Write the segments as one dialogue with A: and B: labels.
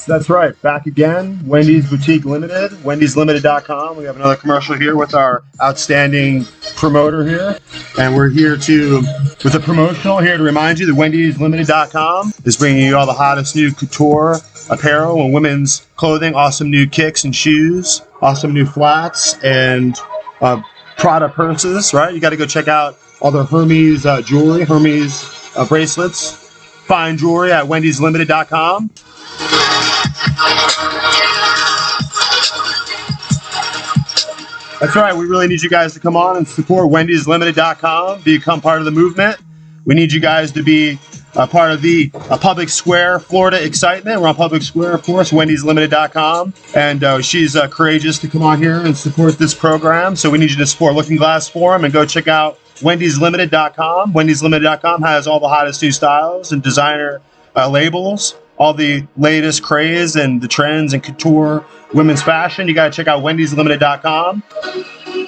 A: That's right. Back again. Wendy's Boutique Limited, wendyslimited.com. We have another commercial here with our outstanding promoter here. And we're here with a promotional here to remind you that wendyslimited.com is bringing you all the hottest new couture apparel and women's clothing, awesome new kicks and shoes, awesome new flats, and Prada purses, right? You got to go check out all their Hermes jewelry, Hermes bracelets, fine jewelry at wendyslimited.com. That's right. We really need you guys to come on and support wendyslimited.com, become part of the movement. We need you guys to be part of the Public Square Florida excitement. We're on Public Square, of course, wendyslimited.com. And she's courageous to come on here and support this program. So we need you to support Looking Glass Forum and go check out wendyslimited.com. wendyslimited.com has all the hottest new styles and designer labels, all the latest craze and the trends and couture women's fashion. You got to check out wendyslimited.com.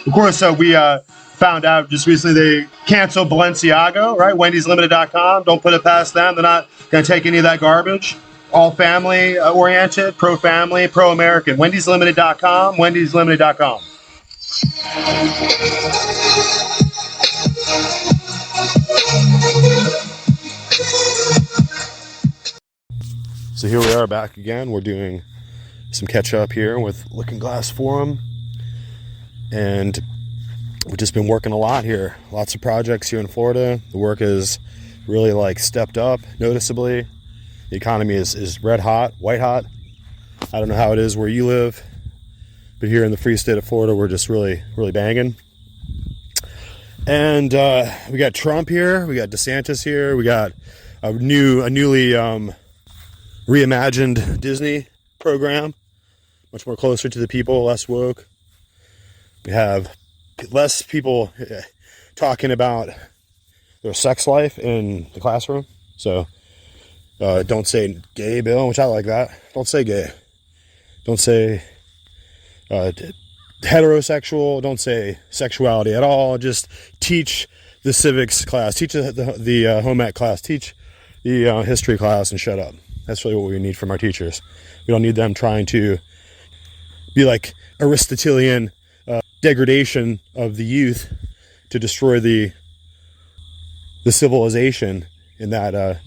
A: Of course, we found out just recently they canceled Balenciaga, right? wendyslimited.com. Don't put it past them. They're not going to take any of that garbage. All family oriented, pro-family, pro-American. wendyslimited.com, wendyslimited.com. So here we are back again. We're doing some catch up here with Looking Glass Forum. And we've just been working a lot here. Lots of projects here in Florida. The work is really stepped up noticeably. The economy is red hot, white hot. I don't know how it is where you live, but here in the free state of Florida, we're just really banging. And we got Trump here, we got DeSantis here, we got a newly reimagined Disney program, much more closer to the people, less woke. We have less people talking about their sex life in the classroom. So don't say gay, Bill, which I like that. Don't say gay. Don't say heterosexual. Don't say sexuality at all. Just teach the civics class, teach the home ec class, teach the history class, and shut up. That's really what we need from our teachers. We don't need them trying to be like Aristotelian degradation of the youth to destroy the civilization in that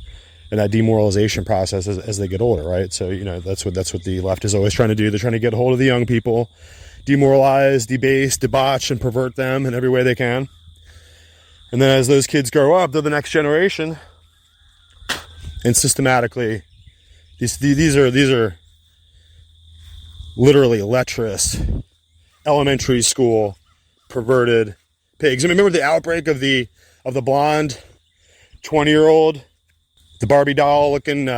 A: demoralization process as they get older, right? So that's what the left is always trying to do. They're trying to get a hold of the young people, demoralize, debase, debauch, and pervert them in every way they can. And then as those kids grow up, they're the next generation, and systematically, these are literally lecherous elementary school perverted pigs. I mean, remember the outbreak of the blonde 20-year-old, the Barbie doll looking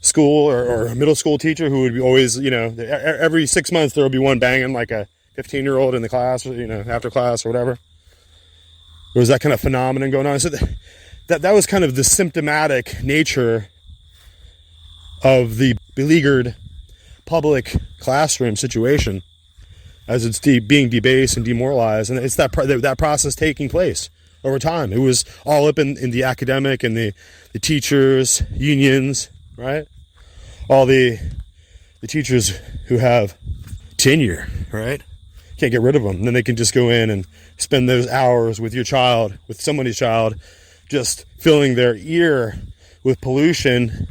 A: school or middle school teacher who would be always, every 6 months there would be one banging like a 15-year-old in the class, after class or whatever. There was that kind of phenomenon going on. So that was kind of the symptomatic nature of the beleaguered public classroom situation as it's being debased and demoralized. And it's that process taking place over time. It was all up in the academic and the teachers, unions, right? All the teachers who have tenure, right? Can't get rid of them. And then they can just go in and spend those hours with your child, with somebody's child, just filling their ear with pollution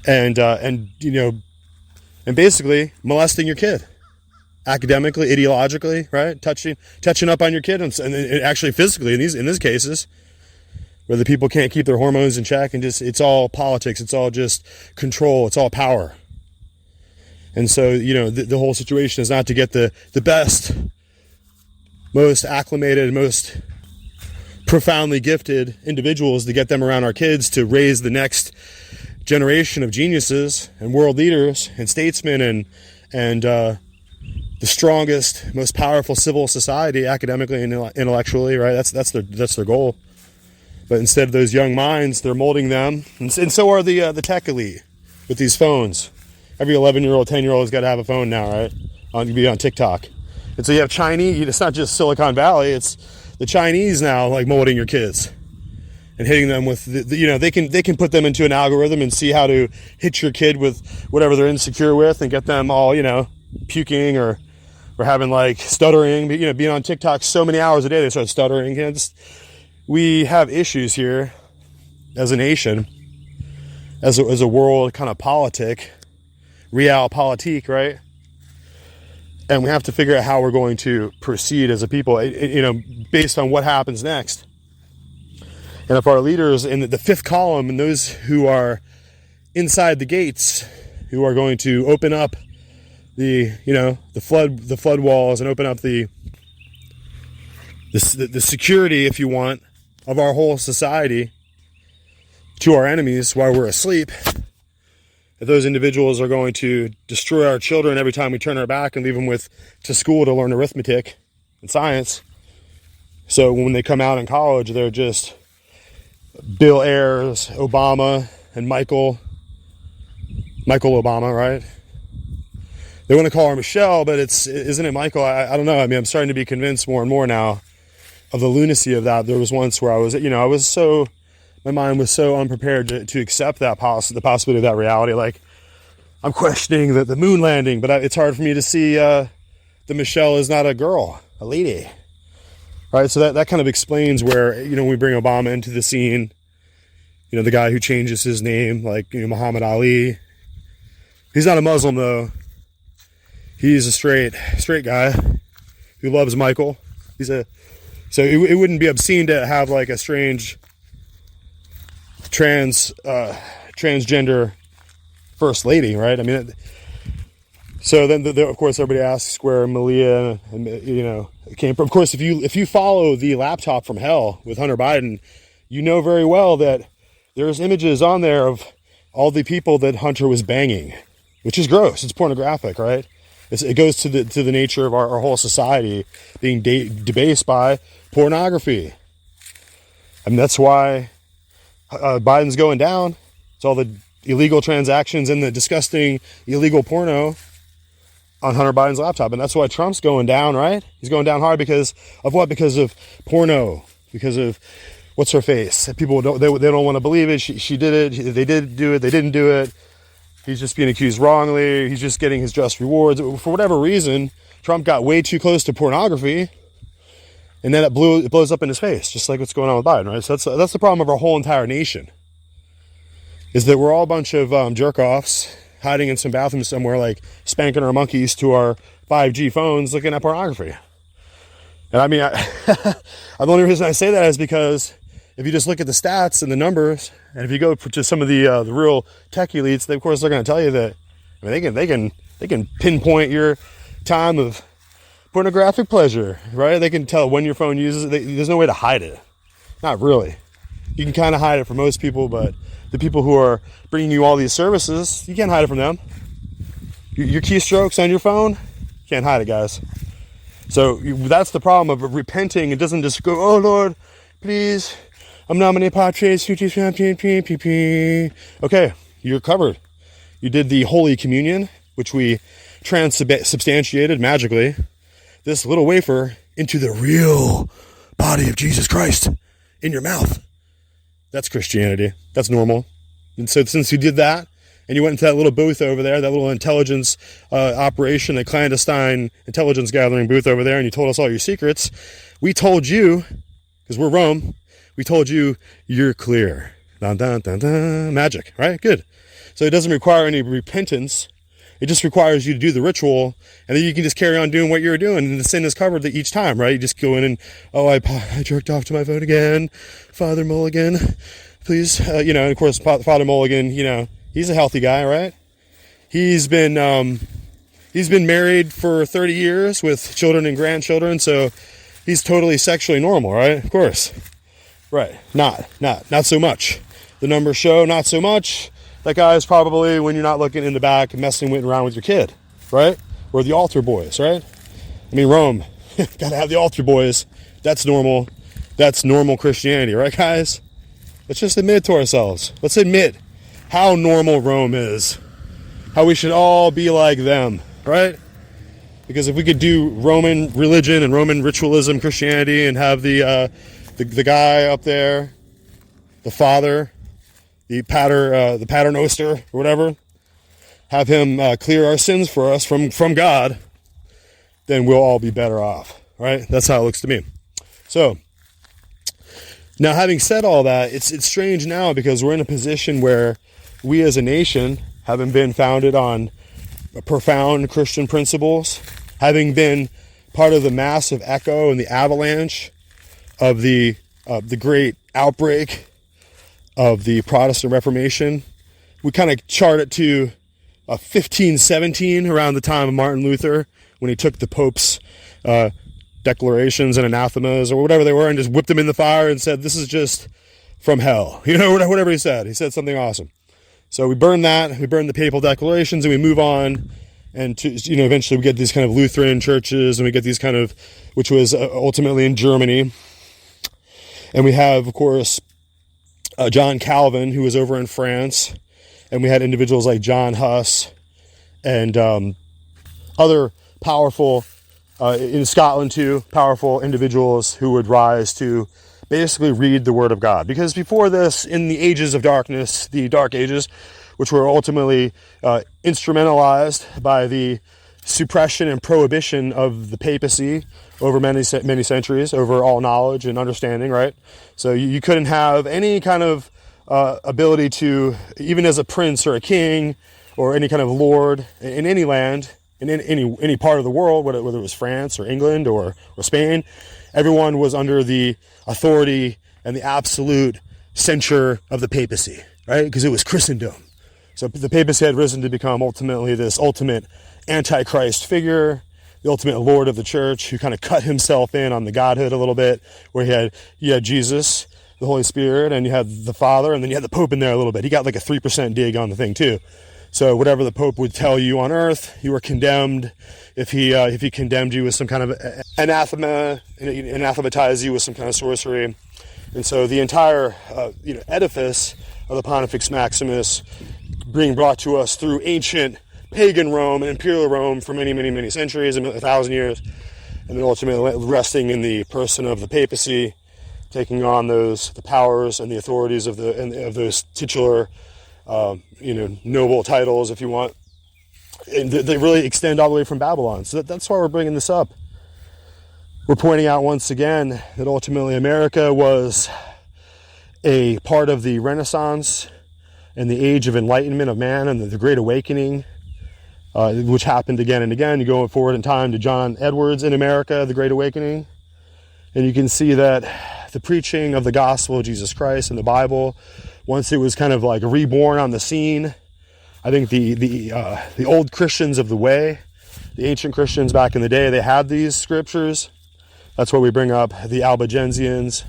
A: and basically molesting your kid academically, ideologically, right? Touching up on your kid and actually physically in these cases, where the people can't keep their hormones in check and it's all politics, it's all just control, it's all power. And so, the whole situation is not to get the best, most acclimated, most profoundly gifted individuals, to get them around our kids, to raise the next generation of geniuses and world leaders and statesmen and the strongest, most powerful civil society academically and intellectually, right? That's their goal. But instead of those young minds, they're molding them, and so are the tech elite with these phones. Every 11-year-old, 10-year-old has got to have a phone now, right? To be on TikTok. And so you have Chinese. It's not just Silicon Valley. It's the Chinese now, molding your kids and hitting them with they can put them into an algorithm and see how to hit your kid with whatever they're insecure with and get them all puking or having like stuttering, being on TikTok so many hours a day they start stuttering. We have issues here as a nation, as a world kind of realpolitik, right? And we have to figure out how we're going to proceed as a people, based on what happens next. And if our leaders in the fifth column and those who are inside the gates, who are going to open up the flood walls and open up the security, if you want, of our whole society to our enemies while we're asleep, if those individuals are going to destroy our children every time we turn our back and leave them to school to learn arithmetic and science, so when they come out in college, they're just Bill Ayers, Obama, and Michael Obama, right? They want to call her Michelle, but isn't it Michael? I don't know. I mean, I'm starting to be convinced more and more now of the lunacy of that. There was once where my mind was so unprepared to accept the possibility of that reality. Like, I'm questioning the moon landing, but it's hard for me to see that Michelle is not a girl, a lady. Right, so that kind of explains where, when we bring Obama into the scene, the guy who changes his name, like, Muhammad Ali. He's not a Muslim, though. He's a straight guy who loves Michael. So it wouldn't be obscene to have, like, a strange transgender first lady, right? I mean, so then, of course, everybody asks where Malia, came from. Of course, if you follow the laptop from hell with Hunter Biden, you know very well that there's images on there of all the people that Hunter was banging, which is gross. It's pornographic, right? It goes to the nature of our whole society being debased by pornography. I mean, that's why Biden's going down. It's all the illegal transactions and the disgusting illegal porno on Hunter Biden's laptop. And that's why Trump's going down, right? He's going down hard because of what? Because of porno. Because of, what's her face? People don't want to believe it. She did it. They did do it. They didn't do it. He's just being accused wrongly. He's just getting his just rewards. For whatever reason, Trump got way too close to pornography. And then it blows up in his face, just like what's going on with Biden, right? So that's the problem of our whole entire nation, is that we're all a bunch of jerk-offs hiding in some bathroom somewhere, like spanking our monkeys to our 5G phones looking at pornography. And I mean, the only reason I say that is because if you just look at the stats and the numbers, and if you go to some of the real tech elites, of course, they're going to tell you that, I mean, they can pinpoint your time of pornographic pleasure, right? They can tell when your phone uses it. There's no way to hide it. Not really. You can kind of hide it from most people, but the people who are bringing you all these services, you can't hide it from them. Your keystrokes on your phone, you can't hide it, guys. So that's the problem of repenting. It doesn't just go, oh Lord, please, I'm nominated Patres. Okay, you're covered. You did the Holy Communion, which we transubstantiated magically, this little wafer into the real body of Jesus Christ in your mouth. That's Christianity. That's normal. And so since you did that, and you went into that little booth over there, that little intelligence operation, a clandestine intelligence gathering booth over there, and you told us all your secrets, we told you, because we're Rome, we told you you're clear. Dun, dun, dun, dun. Magic, right? Good. So it doesn't require any repentance. It just requires you to do the ritual, and then you can just carry on doing what you're doing, and the sin is covered each time, right? You just go in and, I jerked off to my phone again, Father Mulligan, please, and of course, Father Mulligan, he's a healthy guy, right? He's been married for 30 years with children and grandchildren, so he's totally sexually normal, right? Of course, right? Not so much. The numbers show not so much. That guy is probably, when you're not looking in the back, messing around with your kid, right? Or the altar boys, right? I mean, Rome, gotta have the altar boys. That's normal. That's normal Christianity, right, guys? Let's just admit to ourselves. Let's admit how normal Rome is. How we should all be like them, right? Because if we could do Roman religion and Roman ritualism, Christianity, and have the guy up there the Father, the Pater Noster, or whatever, have him clear our sins for us from God, then we'll all be better off, right? That's how it looks to me. So, now having said all that, it's strange now because we're in a position where we as a nation, having been founded on profound Christian principles, having been part of the massive echo and the avalanche of the great outbreak of the Protestant Reformation, we kind of chart it to 1517, around the time of Martin Luther, when he took the Pope's declarations and anathemas or whatever they were and just whipped them in the fire and said, this is just from hell. You know, whatever he said. He said something awesome. So we burn that, we burn the papal declarations, and we move on. And to, eventually we get these kind of Lutheran churches, and we get these kind of, which was ultimately in Germany. And we have, of course, John Calvin, who was over in France. And we had individuals like John Huss and other powerful, in Scotland too, powerful individuals who would rise to basically read the Word of God. Because before this, in the ages of darkness, the Dark Ages, which were ultimately instrumentalized by the suppression and prohibition of the papacy over many centuries, over all knowledge and understanding, right? So you couldn't have any kind of ability to, even as a prince or a king or any kind of lord in any land, in any part of the world, whether it was France or England or Spain, everyone was under the authority and the absolute censure of the papacy, right? Because it was Christendom. So the papacy had risen to become ultimately this ultimate antichrist figure, the ultimate lord of the church, who kind of cut himself in on the godhood a little bit, where you had Jesus, the Holy Spirit, and you had the Father, and then you had the Pope in there a little bit. He got like a 3% dig on the thing too. So whatever the Pope would tell you on earth, you were condemned. If he condemned you with some kind of anathema, anathematized you with some kind of sorcery. And so the entire edifice of the Pontifex Maximus being brought to us through ancient pagan Rome and imperial Rome for many, many, many centuries, 1,000 years, and then ultimately resting in the person of the papacy, taking on the powers and the authorities of those titular noble titles, if you want. And they really extend all the way from Babylon. So that's why we're bringing this up. We're pointing out once again that ultimately America was a part of the Renaissance and the age of enlightenment of man and the Great Awakening, which happened again and again. You go forward in time to John Edwards in America, the Great Awakening, and you can see that the preaching of the gospel of Jesus Christ and the Bible, once it was kind of like reborn on the scene, I think the old Christians of the way, the ancient Christians back in the day, they had these scriptures. That's why we bring up the Albigensians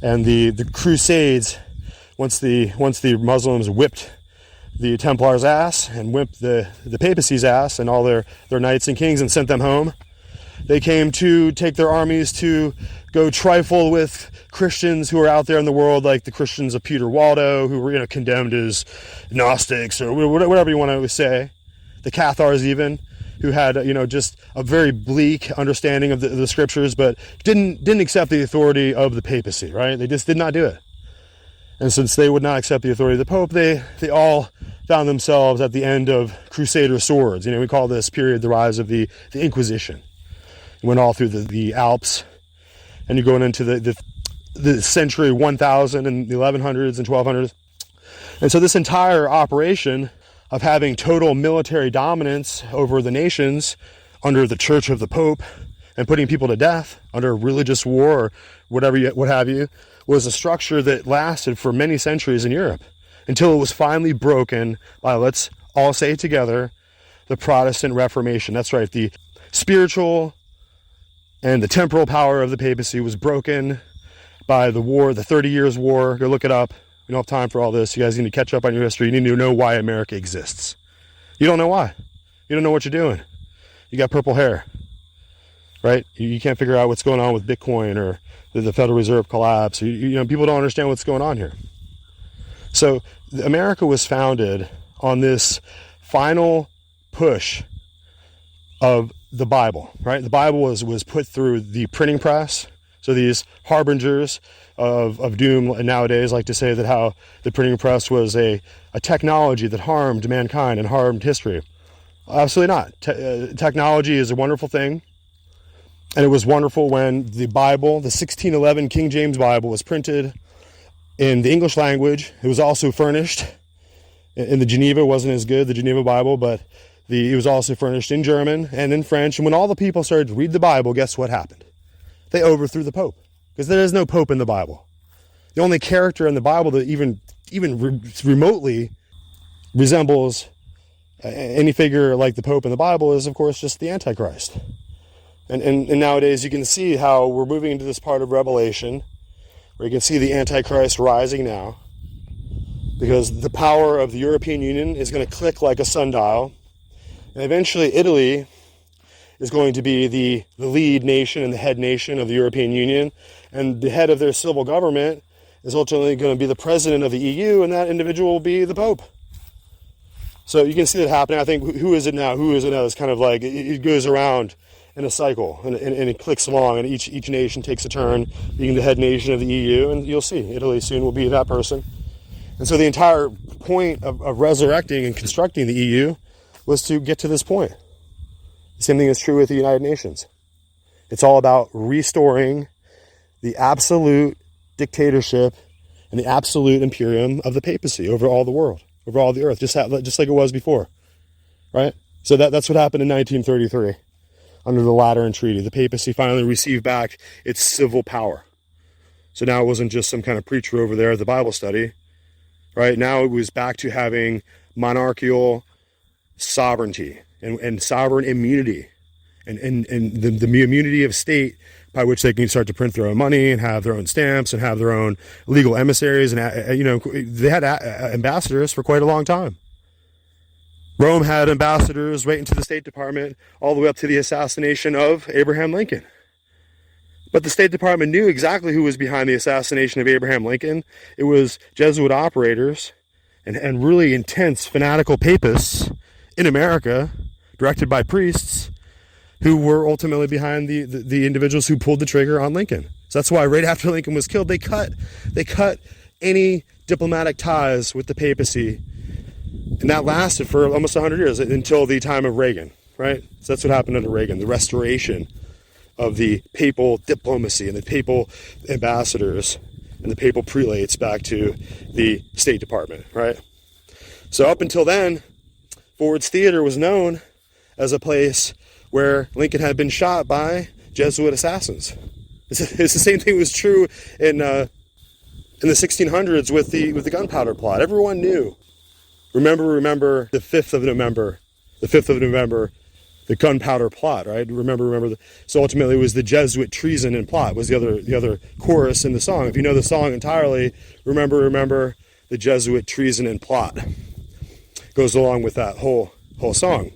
A: and the Crusades. Once the Muslims whipped the Templars' ass and whipped the papacy's ass and all their knights and kings and sent them home, they came to take their armies to go trifle with Christians who are out there in the world, like the Christians of Peter Waldo, who were condemned as Gnostics or whatever you want to say. The Cathars even, who had just a very bleak understanding of the scriptures, but didn't accept the authority of the papacy. Right? They just did not do it. And since they would not accept the authority of the Pope, they all found themselves at the end of Crusader swords. We call this period the rise of the Inquisition. It went all through the Alps, and you're going into the century 1000 and the 1100s and 1200s. And so this entire operation of having total military dominance over the nations under the Church of the Pope and putting people to death under religious war or what have you, was a structure that lasted for many centuries in Europe until it was finally broken by, let's all say together, the Protestant Reformation. That's right, the spiritual and the temporal power of the papacy was broken by the war, the 30 Years' War. Go look it up. We don't have time for all this. You guys need to catch up on your history. You need to know why America exists. You don't know why. You don't know what you're doing. You got purple hair, right? You can't figure out what's going on with Bitcoin or the Federal Reserve collapse. People don't understand what's going on here. So America was founded on this final push of the Bible, right? The Bible was put through the printing press. So these harbingers, of doom nowadays like to say that how the printing press was a technology that harmed mankind and harmed history. Absolutely not. Technology is a wonderful thing. And it was wonderful when the Bible, the 1611 King James Bible, was printed in the English language. It was also furnished in the Geneva, wasn't as good, the Geneva Bible, but it was also furnished in German and in French. And when all the people started to read the Bible, guess what happened? They overthrew the Pope, because there is no Pope in the Bible. The only character in the Bible that even remotely resembles any figure like the Pope in the Bible is, of course, just the Antichrist. And nowadays you can see how we're moving into this part of Revelation where you can see the Antichrist rising now, because the power of the European Union is going to click like a sundial, and eventually Italy is going to be the lead nation and the head nation of the European Union, and the head of their civil government is ultimately going to be the president of the EU, and that individual will be the Pope. So you can see that happening. I think who is it now? It's kind of like it goes around in a cycle, and it clicks along, and each nation takes a turn being the head nation of the EU, and you'll see Italy soon will be that person. And so the entire point of resurrecting and constructing the EU was to get to this point. The same thing is true with the United Nations. It's all about restoring the absolute dictatorship and the absolute imperium of the papacy over all the world, over all the earth, just like it was before, right? So that's what happened in 1933 under the Lateran Treaty. The papacy finally received back its civil power. So now it wasn't just some kind of preacher over there at the Bible study, right? Now it was back to having monarchical sovereignty and sovereign immunity and the immunity of state by which they can start to print their own money and have their own stamps and have their own legal emissaries. And, they had ambassadors for quite a long time. Rome had ambassadors right into the State Department all the way up to the assassination of Abraham Lincoln. But the State Department knew exactly who was behind the assassination of Abraham Lincoln. It was Jesuit operators and really intense fanatical papists in America, directed by priests, who were ultimately behind the individuals who pulled the trigger on Lincoln. So that's why right after Lincoln was killed, they cut any diplomatic ties with the papacy. And that lasted for almost 100 years until the time of Reagan, right? So that's what happened under Reagan, the restoration of the papal diplomacy and the papal ambassadors and the papal prelates back to the State Department, right? So up until then, Ford's Theater was known as a place where Lincoln had been shot by Jesuit assassins. It's the same thing was true in the 1600s with the gunpowder plot. Everyone knew. Remember the 5th of November, the gunpowder plot, right? So ultimately it was the Jesuit treason and plot was the other chorus in the song. If you know the song entirely, remember the Jesuit treason and plot. Goes along with that whole song.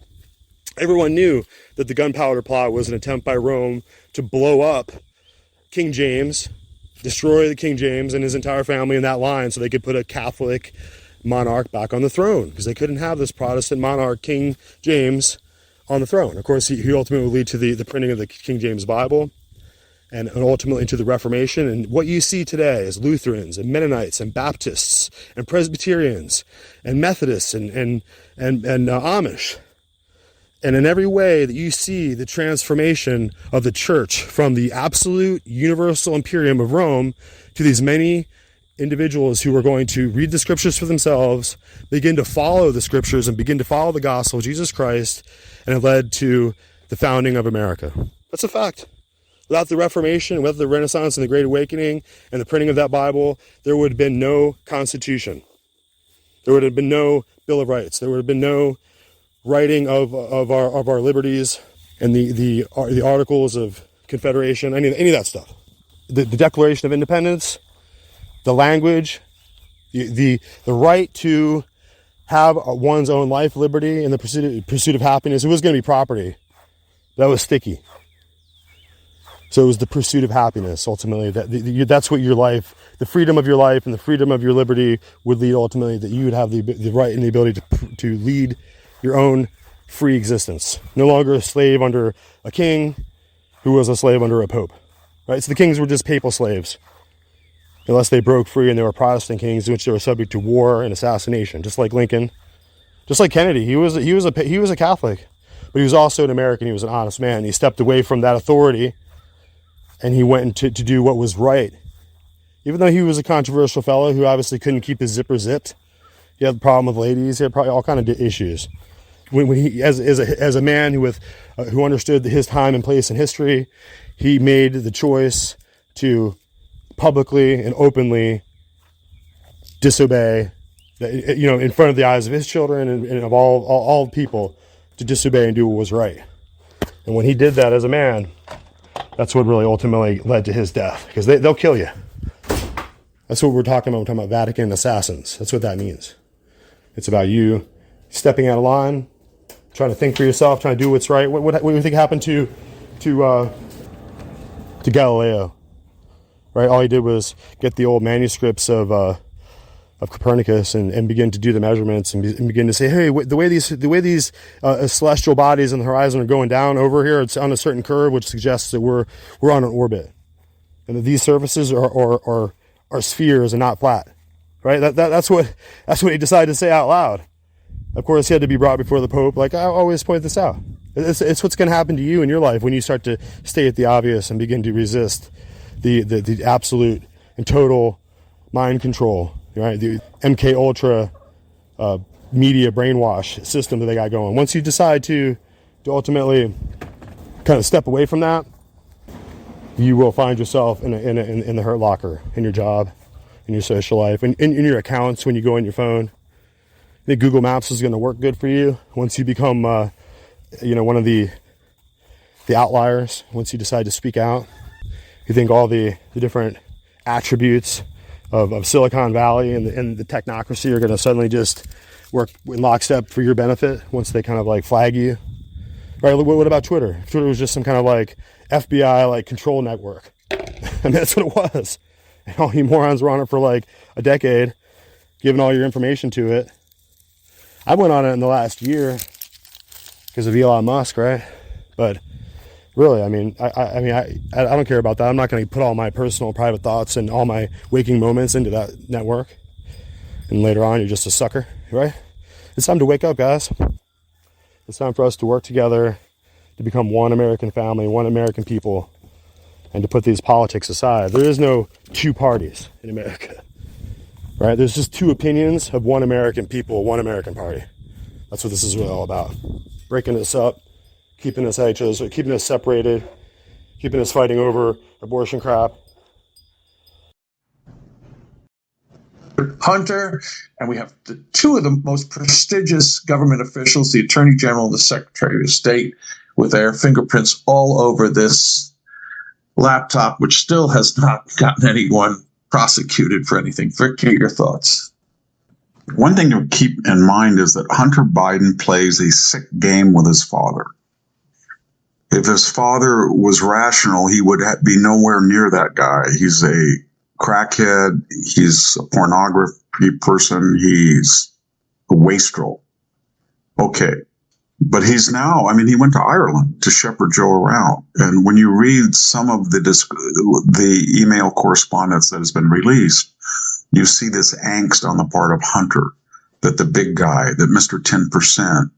A: Everyone knew that the gunpowder plot was an attempt by Rome to blow up King James, destroy the King James and his entire family in that line so they could put a Catholic monarch back on the throne, because they couldn't have this Protestant monarch, King James, on the throne. Of course, he ultimately would lead to the printing of the King James Bible and ultimately to the Reformation. And what you see today is Lutherans and Mennonites and Baptists and Presbyterians and Methodists and Amish. And in every way that you see the transformation of the church from the absolute universal imperium of Rome to these many individuals who are going to read the scriptures for themselves, begin to follow the scriptures and begin to follow the gospel of Jesus Christ, and have led to the founding of America. That's a fact. Without the Reformation, without the Renaissance and the Great Awakening and the printing of that Bible, there would have been no Constitution. There would have been no Bill of Rights. There would have been no writing of our liberties and the Articles of Confederation, any of that stuff. The Declaration of Independence, the language, the right to have one's own life, liberty, and the pursuit of happiness. It was going to be property. That was sticky. So it was the pursuit of happiness, ultimately. That's what your life, the freedom of your life and the freedom of your liberty would lead ultimately, that you would have the right and the ability to lead your own free existence. No longer a slave under a king who was a slave under a pope. Right? So the kings were just papal slaves. unless they broke free and they were Protestant kings, in which they were subject to war and assassination, just like Lincoln, just like Kennedy. He was a Catholic, but he was also an American. He was an honest man. He stepped away from that authority, and he went to do what was right. Even though he was a controversial fellow who obviously couldn't keep his zipper zipped, he had a problem with ladies. He had probably all kind of issues. When he, as a man who understood his time and place in history, he made the choice to publicly and openly disobey, in front of the eyes of his children and of all people, to disobey and do what was right. And when he did that as a man, that's what really ultimately led to his death, because they'll kill you. That's what we're talking about. We're talking about Vatican assassins. That's what that means. It's about you stepping out of line, trying to think for yourself, trying to do what's right. What do you think happened to Galileo? Right? All he did was get the old manuscripts of Copernicus and begin to do the measurements and begin to say, hey, the way these celestial bodies on the horizon are going down over here, it's on a certain curve, which suggests that we're on an orbit, and that these surfaces are spheres and not flat. Right? That's what he decided to say out loud. Of course, he had to be brought before the Pope. Like, I always point this out. It's what's going to happen to you in your life when you start to state the obvious and begin to resist the absolute and total mind control, right? The MK Ultra media brainwash system that they got going. Once you decide to ultimately kind of step away from that, you will find yourself in the hurt locker, in your job, in your social life, in your accounts when you go on your phone. I think Google Maps is going to work good for you once you become, one of the outliers. Once you decide to speak out, you think all the different attributes of Silicon Valley and the technocracy are going to suddenly just work in lockstep for your benefit once they kind of like flag you. Right? What about Twitter? If Twitter was just some kind of like FBI like control network. I mean, that's what it was. And all you morons were on it for like a decade, giving all your information to it. I went on it in the last year because of Elon Musk, right? But really, I mean, I don't care about that. I'm not going to put all my personal private thoughts and all my waking moments into that network. And later on, you're just a sucker, right? It's time to wake up, guys. It's time for us to work together to become one American family, one American people, and to put these politics aside. There is no two parties in America, right? There's just two opinions of one American people, one American party. That's what this is really all about. Breaking us up, keeping us at each other, keeping us separated, keeping us fighting over abortion crap.
B: Hunter, and we have two of the most prestigious government officials, the Attorney General and the Secretary of State, with their fingerprints all over this laptop, which still has not gotten anyone prosecuted for anything. Vic, your thoughts?
C: One thing to keep in mind is that Hunter Biden plays a sick game with his father. If his father was rational, he would be nowhere near that guy. He's a crackhead. He's a pornography person. He's a wastrel. Okay. But he's now, he went to Ireland to shepherd Joe around. And when you read some of the email correspondence that has been released, you see this angst on the part of Hunter, that the big guy, that Mr. 10%,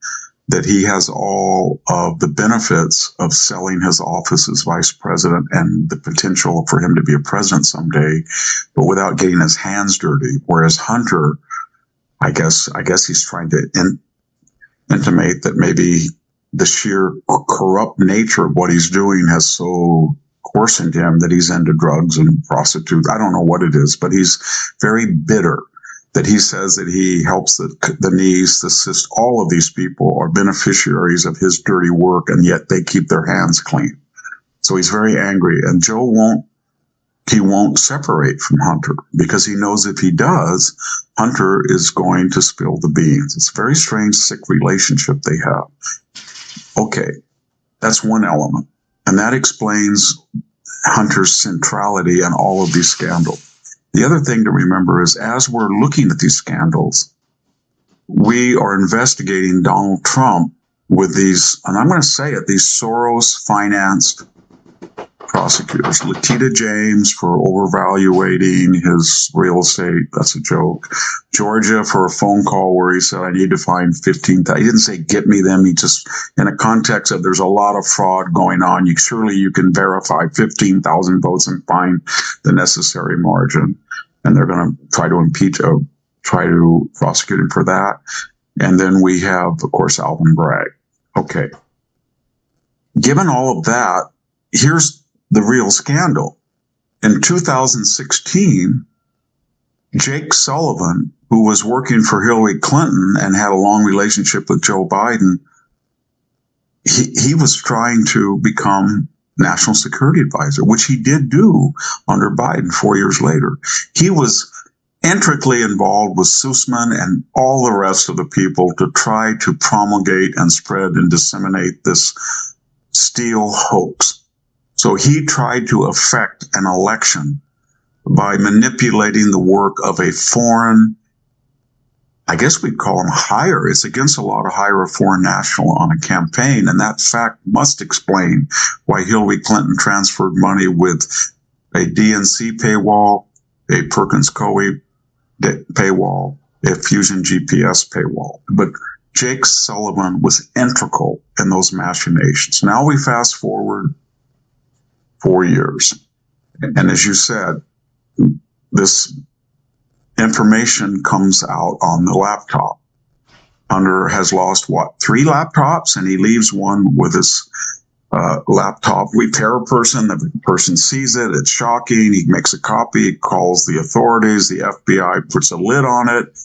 C: that he has all of the benefits of selling his office as vice president and the potential for him to be a president someday, but without getting his hands dirty. Whereas Hunter, I guess he's trying to intimate that maybe the sheer corrupt nature of what he's doing has so coarsened him that he's into drugs and prostitutes. I don't know what it is, but he's very bitter that he says that he helps the needs, the cysts. All of these people are beneficiaries of his dirty work, and yet they keep their hands clean. So he's very angry, and Joe won't separate from Hunter because he knows if he does, Hunter is going to spill the beans. It's a very strange, sick relationship they have. Okay, that's one element. And that explains Hunter's centrality in all of these scandals. The other thing to remember is as we're looking at these scandals, we are investigating Donald Trump with these, and I'm going to say it, these Soros-financed prosecutors. Latita James for overvaluating his real estate. That's a joke. Georgia for a phone call where he said, I need to find 15,000. He didn't say, get me them. He just, in a context of there's a lot of fraud going on. Surely you can verify 15,000 votes and find the necessary margin. And they're going to try to prosecute him for that. And then we have, of course, Alvin Bragg. Okay. Given all of that, here's the real scandal. In 2016, Jake Sullivan, who was working for Hillary Clinton and had a long relationship with Joe Biden, he was trying to become national security advisor, which he did do under Biden 4 years later. He was intricately involved with Sussman and all the rest of the people to try to promulgate and spread and disseminate this Steele hoax. So he tried to affect an election by manipulating the work of a foreign, I guess we'd call him hire. It's against a lot of hire a foreign national on a campaign. And that fact must explain why Hillary Clinton transferred money with a DNC paywall, a Perkins Coie paywall, a Fusion GPS paywall. But Jake Sullivan was integral in those machinations. Now we fast forward 4 years. And as you said, this information comes out on the laptop. Hunter has lost, 3 laptops, and he leaves one with his laptop. We pair a person, the person sees it, it's shocking, he makes a copy, calls the authorities, the FBI puts a lid on it,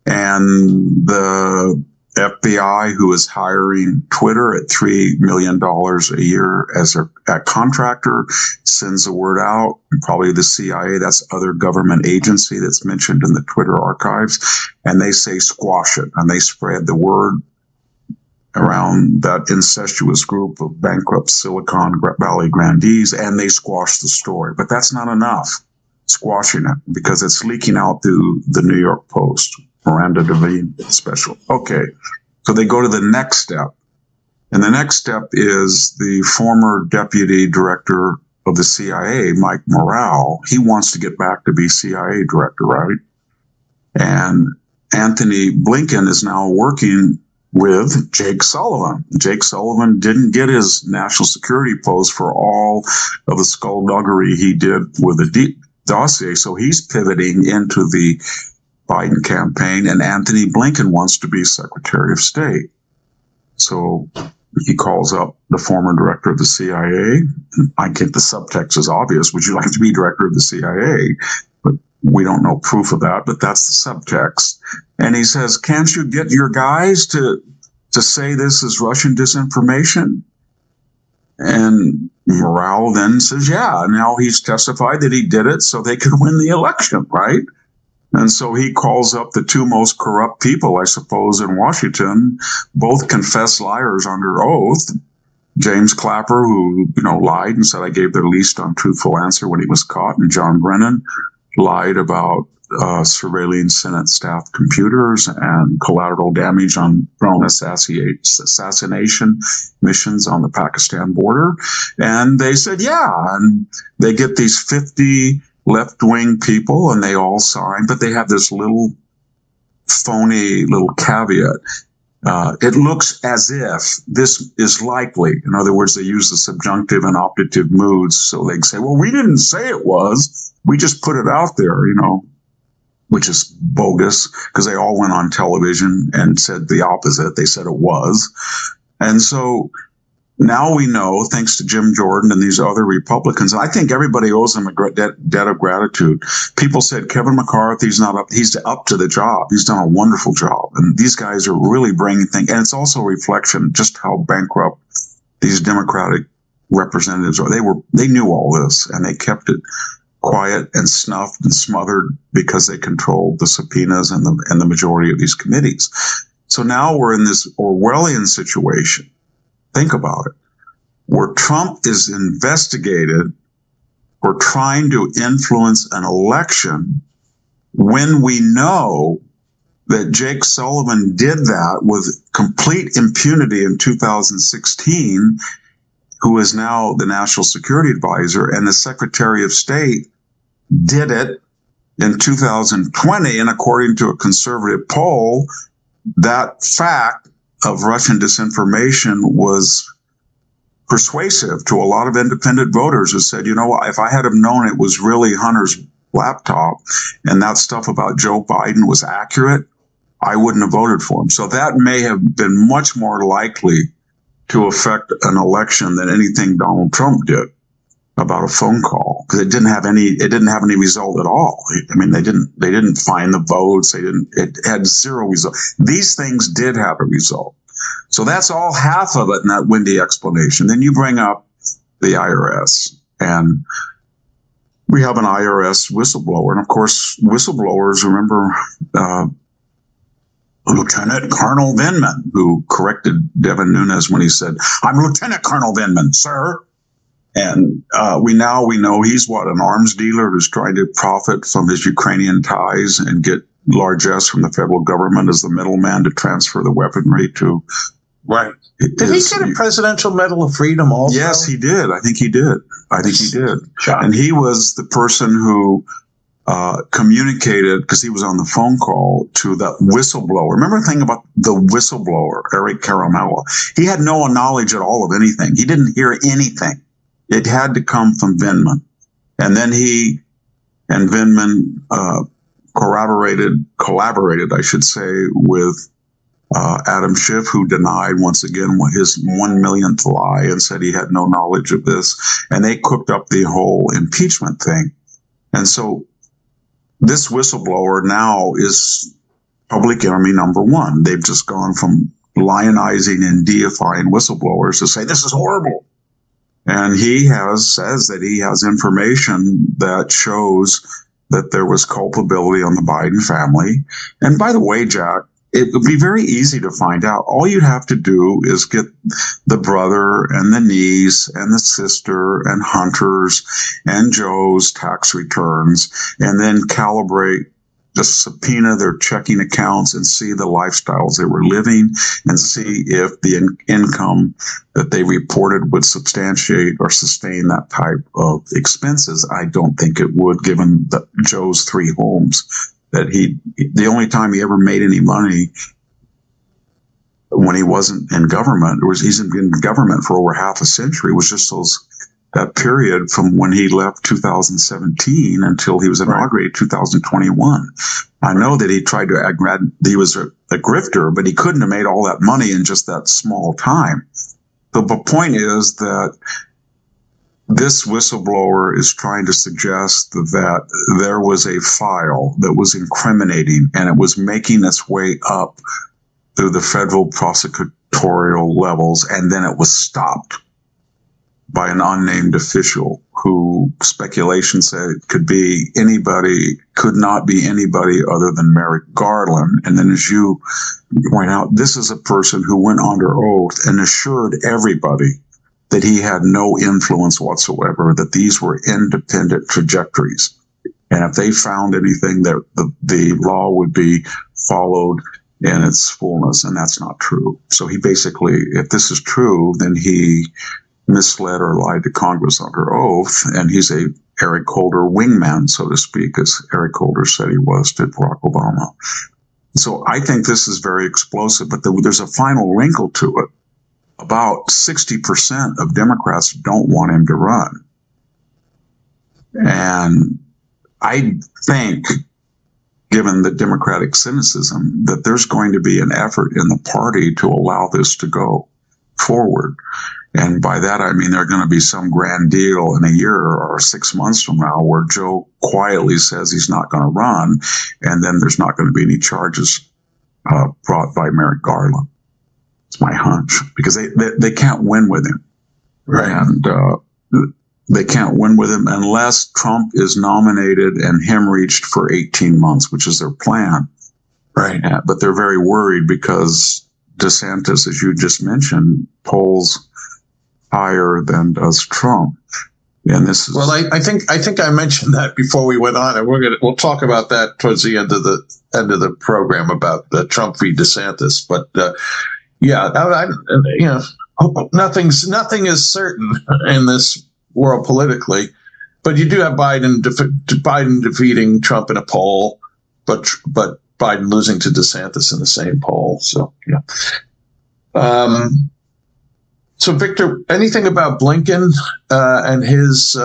C: and the FBI, who is hiring Twitter at $3 million a year as a contractor, sends the word out. And probably the CIA, that's other government agency that's mentioned in the Twitter archives, and they say squash it, and they spread the word around that incestuous group of bankrupt Silicon Valley grandees, and they squash the story. But that's not enough, squashing it, because it's leaking out through the New York Post. Miranda Devine special. Okay, so they go to the next step. And the next step is the former deputy director of the CIA, Mike Morrell. He wants to get back to be CIA director, right? And Anthony Blinken is now working with Jake Sullivan. Jake Sullivan didn't get his national security post for all of the skullduggery he did with the dossier, so he's pivoting into the Biden campaign, and Anthony Blinken wants to be Secretary of State. So he calls up the former director of the CIA. I think the subtext is obvious. Would you like to be director of the CIA? But we don't know proof of that, but that's the subtext. And he says, can't you get your guys to say this is Russian disinformation? And Morale then says, yeah, now he's testified that he did it so they could win the election, right? And so he calls up the 2 most corrupt people, I suppose, in Washington, both confessed liars under oath. James Clapper, who, lied and said I gave the least untruthful answer when he was caught, and John Brennan lied about surveilling Senate staff computers and collateral damage on drone assassination missions on the Pakistan border. And they said, yeah, and they get these 50 left-wing people, and they all sign, but they have this little phony little caveat. It looks as if this is likely. In other words, they use the subjunctive and optative moods, so they can say, well, we didn't say it was. We just put it out there, which is bogus, because they all went on television and said the opposite. They said it was. And so now we know, thanks to Jim Jordan and these other Republicans, I think everybody owes them a debt of gratitude. People said Kevin McCarthy's not up. He's up to the job. He's done a wonderful job. And these guys are really bringing things. And it's also a reflection just how bankrupt these Democratic representatives are. They knew all this, and they kept it quiet and snuffed and smothered because they controlled the subpoenas and the majority of these committees. So now we're in this Orwellian situation. Think about it, where Trump is investigated for trying to influence an election when we know that Jake Sullivan did that with complete impunity in 2016 who is now the National Security Advisor, and the Secretary of State did it in 2020. And according to a conservative poll, that fact of Russian disinformation was persuasive to a lot of independent voters who said, you know what, if I had have known it was really Hunter's laptop and that stuff about Joe Biden was accurate, I wouldn't have voted for him. So that may have been much more likely to affect an election than anything Donald Trump did about a phone call, because it didn't have any result at all. I mean, they didn't find the votes. It had zero result. These things did have a result. So that's all half of it in that windy explanation. Then you bring up the IRS, and we have an IRS whistleblower. And of course, whistleblowers, remember, Lieutenant Colonel Vindman, who corrected Devin Nunes when he said, "I'm Lieutenant Colonel Vindman, sir." And we know he's an arms dealer who's trying to profit from his Ukrainian ties and get largesse from the federal government as the middleman to transfer the weaponry to.
B: Right. Did he get a Presidential Medal of Freedom also?
C: Yes, he did. I think he did.
B: Shocking.
C: And he was the person who communicated, because he was on the phone call to the whistleblower. Remember the thing about the whistleblower, Eric Caramella? He had no knowledge at all of anything. He didn't hear anything. It had to come from Vindman. And then he and Vindman collaborated, I should say, with Adam Schiff, who denied once again his 1 millionth lie and said he had no knowledge of this. And they cooked up the whole impeachment thing. And so this whistleblower now is public enemy number one. They've just gone from lionizing and deifying whistleblowers to say, this is horrible. And he says that he has information that shows that there was culpability on the Biden family. And by the way, Jack, it would be very easy to find out. All you have to do is get the brother and the niece and the sister and Hunter's and Joe's tax returns, and then calibrate, just subpoena their checking accounts and see the lifestyles they were living and see if the income that they reported would substantiate or sustain that type of expenses. I don't think it would, given Joe's 3 homes. The only time he ever made any money when he wasn't in government, he's in government for over half a century, was just that period from when he left 2017 until he was inaugurated 2021. I know that he tried to he was a grifter, but he couldn't have made all that money in just that small time. The point is that this whistleblower is trying to suggest that there was a file that was incriminating, and it was making its way up through the federal prosecutorial levels, and then it was stopped by an unnamed official who speculation said it could not be anybody other than Merrick Garland. And then, as you point out, this is a person who went under oath and assured everybody that he had no influence whatsoever, that these were independent trajectories. And if they found anything, that the law would be followed in its fullness, and that's not true. So he basically, if this is true, then he misled or lied to Congress under oath, and he's a Eric Holder wingman, so to speak, as Eric Holder said he was to Barack Obama. So I think this is very explosive, but there's a final wrinkle to it. About 60% of Democrats don't want him to run. And I think, given the Democratic cynicism, that there's going to be an effort in the party to allow this to go forward. And by that, I mean, there's going to be some grand deal in a year or 6 months from now where Joe quietly says he's not going to run, and then there's not going to be any charges brought by Merrick Garland. It's my hunch, because they can't win with him.
B: Right.
C: And they can't win with him unless Trump is nominated and hemorrhaged for 18 months, which is their plan.
B: Right.
C: But they're very worried because DeSantis, as you just mentioned, polls higher than does Trump. And this is
B: I think I mentioned that before we went on, and we'll talk about that towards the end of the program about Trump v. DeSantis. But nothing is certain in this world politically, but you do have Biden defeating Trump in a poll, but Biden losing to DeSantis in the same poll. So yeah. So Victor, anything about Blinken and his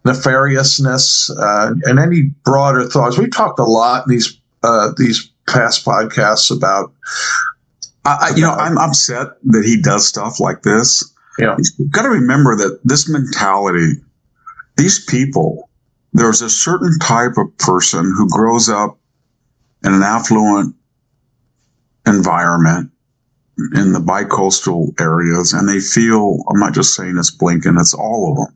B: nefariousness, and any broader thoughts? We've talked a lot in these past podcasts about.
C: I'm upset that he does stuff like this.
B: Yeah,
C: you've got to remember that this mentality, these people, there's a certain type of person who grows up in an affluent environment in the bicoastal areas, and they feel, I'm not just saying it's Blinken, it's all of them.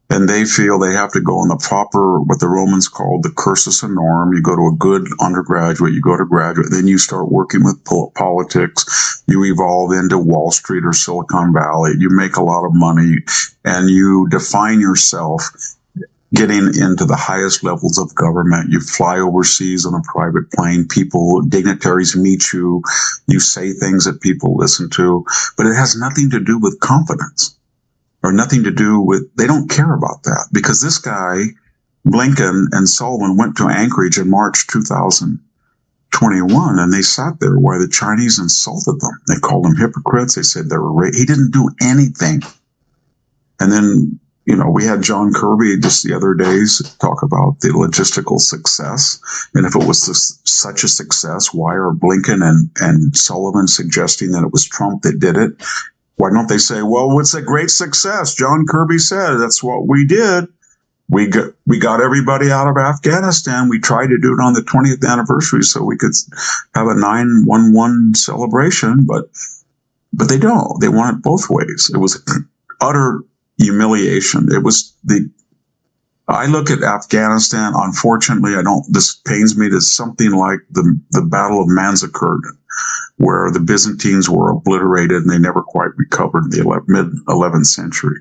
C: And they feel they have to go in the proper, what the Romans called the cursus honorum. You go to a good undergraduate, you go to graduate, then you start working with politics. You evolve into Wall Street or Silicon Valley. You make a lot of money, and you define yourself getting into the highest levels of government. You fly overseas on a private plane. Dignitaries meet you. You say things that people listen to, but it has nothing to do with confidence. Or nothing to do with, they don't care about that, because this guy, Blinken and Sullivan, went to Anchorage in March 2021, and they sat there while the Chinese insulted them. They called them hypocrites. They said they were he didn't do anything. And then, we had John Kirby just the other days talk about the logistical success. And if it was such a success, why are Blinken and Sullivan suggesting that it was Trump that did it? Why don't they say, well, it's a great success? John Kirby said that's what we did. We got everybody out of Afghanistan. We tried to do it on the 20th anniversary so we could have a 9/11 celebration, but they don't. They want it both ways. It was utter humiliation. I look at Afghanistan, unfortunately, this pains me, to something like the Battle of Manzikert, where the Byzantines were obliterated and they never quite recovered in the mid-11th century,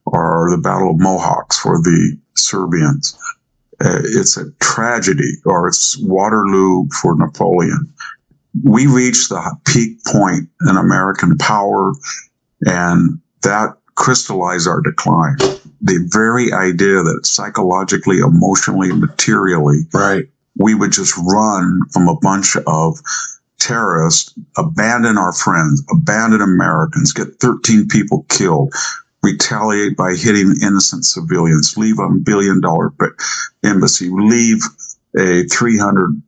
C: or the Battle of Mohawks for the Serbians. It's a tragedy, or it's Waterloo for Napoleon. We reached the peak point in American power, and that crystallized our decline. The very idea that psychologically, emotionally, materially,
B: right,
C: we would just run from a bunch of terrorists, abandon our friends, abandon Americans, get 13 people killed, retaliate by hitting innocent civilians, leave $1 billion embassy, leave a $300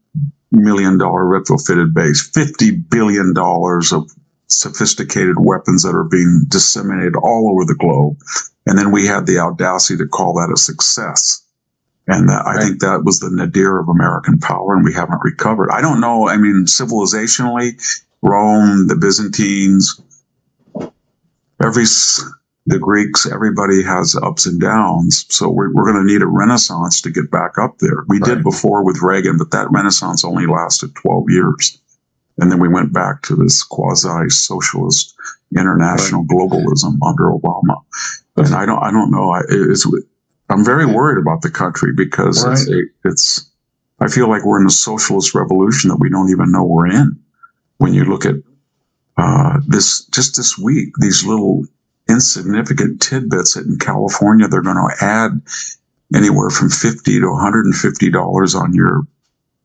C: million retrofitted base, $50 billion of sophisticated weapons that are being disseminated all over the globe. And then we had the audacity to call that a success. And I think that was the nadir of American power, and we haven't recovered. I don't know. I mean, civilizationally, Rome, the Byzantines, the Greeks, everybody has ups and downs. So we're going to need a renaissance to get back up there. We did before with Reagan, but that renaissance only lasted 12 years. And then we went back to this quasi-socialist international globalism under Obama. And I don't know. I'm very worried about the country, because I feel like we're in a socialist revolution that we don't even know we're in. When you look at this week, these little insignificant tidbits that in California they're going to add anywhere from $50 to $150 on your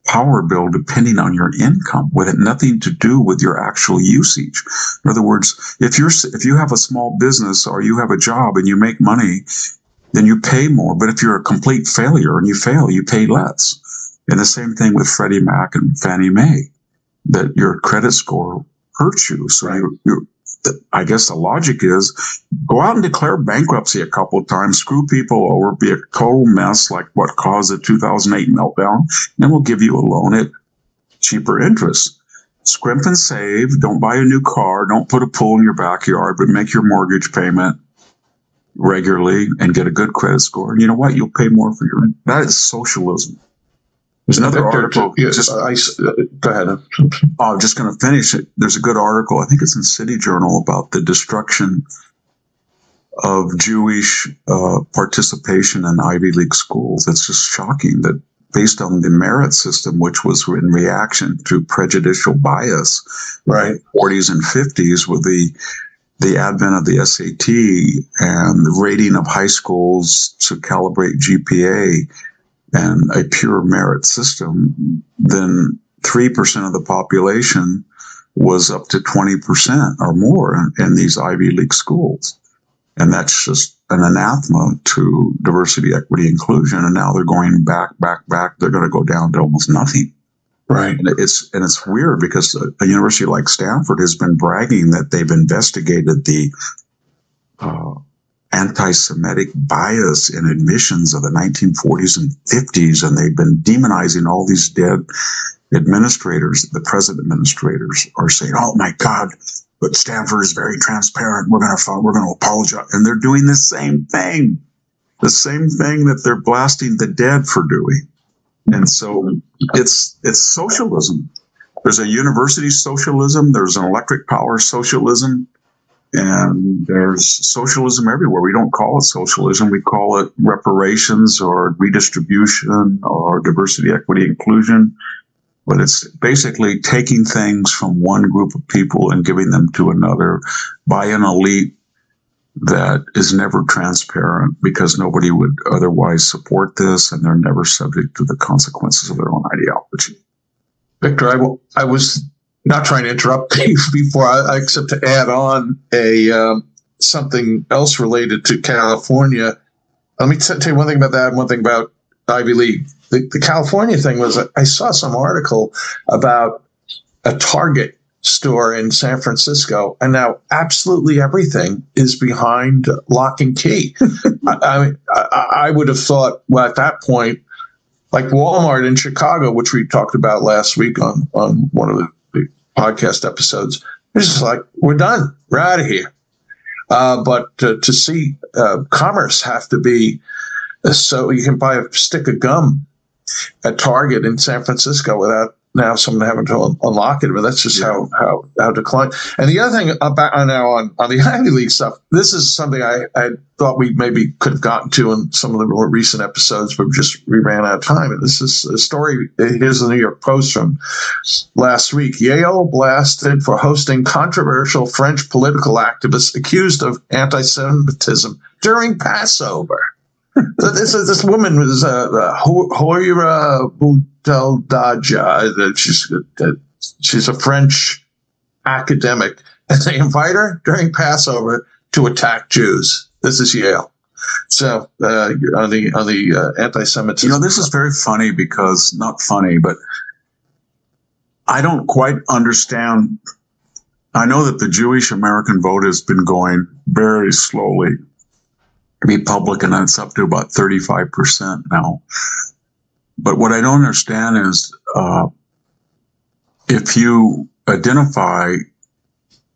C: power bill, depending on your income, with nothing to do with your actual usage. In other words, if you have a small business or you have a job and you make money, then you pay more. But if you're a complete failure and you fail, you pay less. And the same thing with Freddie Mac and Fannie Mae, that your credit score hurts you. So I guess the logic is go out and declare bankruptcy a couple of times, screw people over, be a total mess like what caused the 2008 meltdown, and then we'll give you a loan at cheaper interest. Scrimp and save. Don't buy a new car. Don't put a pool in your backyard, but make your mortgage payment regularly and get a good credit score. And you know what? You'll pay more for your. That is socialism. There's another article.
B: Go ahead.
C: I'm just going to finish it. There's a good article, I think it's in City Journal, about the destruction of Jewish participation in Ivy League schools. It's just shocking that based on the merit system, which was in reaction to prejudicial bias, right, 40s and 50s, with the the advent of the SAT and the rating of high schools to calibrate GPA and a pure merit system, then 3% of the population was up to 20% or more in these Ivy League schools. And that's just an anathema to diversity, equity, inclusion. And now they're going back. They're going to go down to almost nothing.
B: Right.
C: And it's weird because a university like Stanford has been bragging that they've investigated the anti-Semitic bias in admissions of the 1940s and 50s, and they've been demonizing all these dead administrators. The present administrators are saying, "Oh my God, but Stanford is very transparent. We're going to apologize," and they're doing the same thing that they're blasting the dead for doing. And so it's socialism. There's a university socialism. There's an electric power socialism. And there's socialism everywhere. We don't call it socialism. We call it reparations or redistribution or diversity, equity, inclusion. But it's basically taking things from one group of people and giving them to another by an elite that is never transparent, because nobody would otherwise support this, and they're never subject to the consequences of their own ideology.
B: Victor, I was not trying to interrupt you before, except to add on something else related to California. Let me tell you one thing about that and one thing about Ivy League. The California thing was, I saw some article about a Target store in San Francisco, and now absolutely everything is behind lock and key. I would have thought, well, at that point, like Walmart in Chicago, which we talked about last week on one of the podcast episodes, it's just like, we're done, we're out of here. But to see commerce have to be so you can buy a stick of gum at Target in San Francisco without now someone having to unlock it. But that's just how declined. And the other thing about now on the Ivy League stuff, this is something I thought we maybe could have gotten to in some of the more recent episodes, but we ran out of time. And this is a story. Here's the New York Post from last week. Yale blasted for hosting controversial French political activists accused of anti-Semitism during Passover. So this woman was Hoira Bouteldaja. She's a French academic, and they invite her during Passover to attack Jews. This is Yale. So on the anti-Semitism,
C: this is very funny, because not funny, but I don't quite understand. I know that the Jewish American vote has been going very slowly. Republican, and it's up to about 35% now. But what I don't understand is if you identify,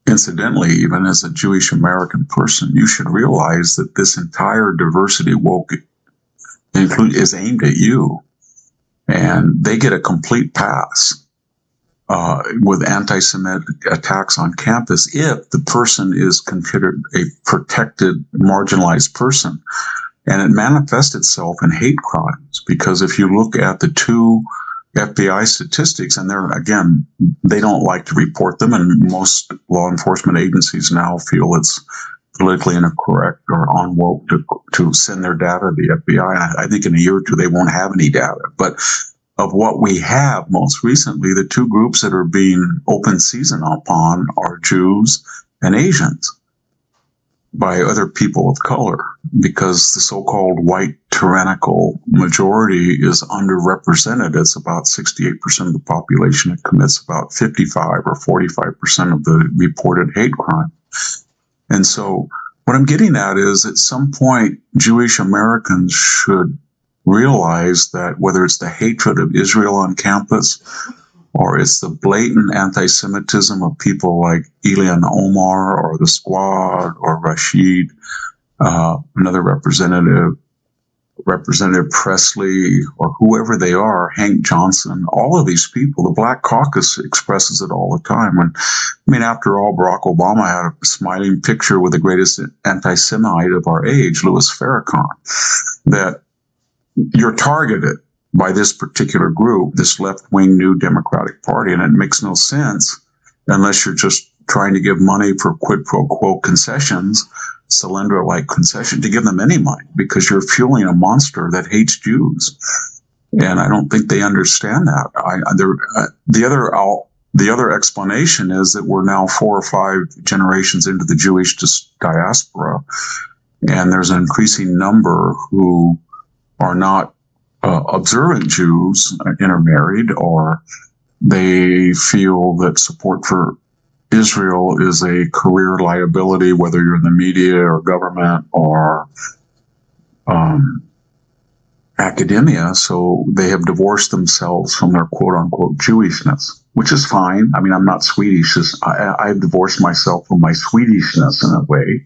C: incidentally, even as a Jewish American person, you should realize that this entire diversity woke is aimed at you, and they get a complete pass with anti-Semitic attacks on campus if the person is considered a protected, marginalized person. And it manifests itself in hate crimes, because if you look at the two FBI statistics, and they don't like to report them, and most law enforcement agencies now feel it's politically incorrect or unwoke to send their data to the FBI. I think in a year or two they won't have any data. But of what we have most recently, the two groups that are being open season upon are Jews and Asians by other people of color, because the so-called white tyrannical majority is underrepresented. It's about 68% of the population. It commits about 55 or 45% of the reported hate crime. And so what I'm getting at is, at some point, Jewish Americans should realize that whether it's the hatred of Israel on campus, or it's the blatant anti-Semitism of people like Ilhan Omar or the Squad or Rashid, another representative Presley, or whoever they are, Hank Johnson, all of these people, the Black Caucus expresses it all the time. After all, Barack Obama had a smiling picture with the greatest anti-Semite of our age, Louis Farrakhan, that you're targeted by this particular group, this left-wing New Democratic Party, and it makes no sense unless you're just trying to give money for quid pro quo concessions, Solyndra-like concession, to give them any money, because you're fueling a monster that hates Jews. And I don't think they understand that. The other explanation is that we're now 4 or 5 generations into the Jewish diaspora, and there's an increasing number who are not observant Jews, intermarried, or they feel that support for Israel is a career liability, whether you're in the media or government or academia. So they have divorced themselves from their quote-unquote Jewishness, which is fine. I mean, I'm not Swedish. I've divorced myself from my Swedishness in a way,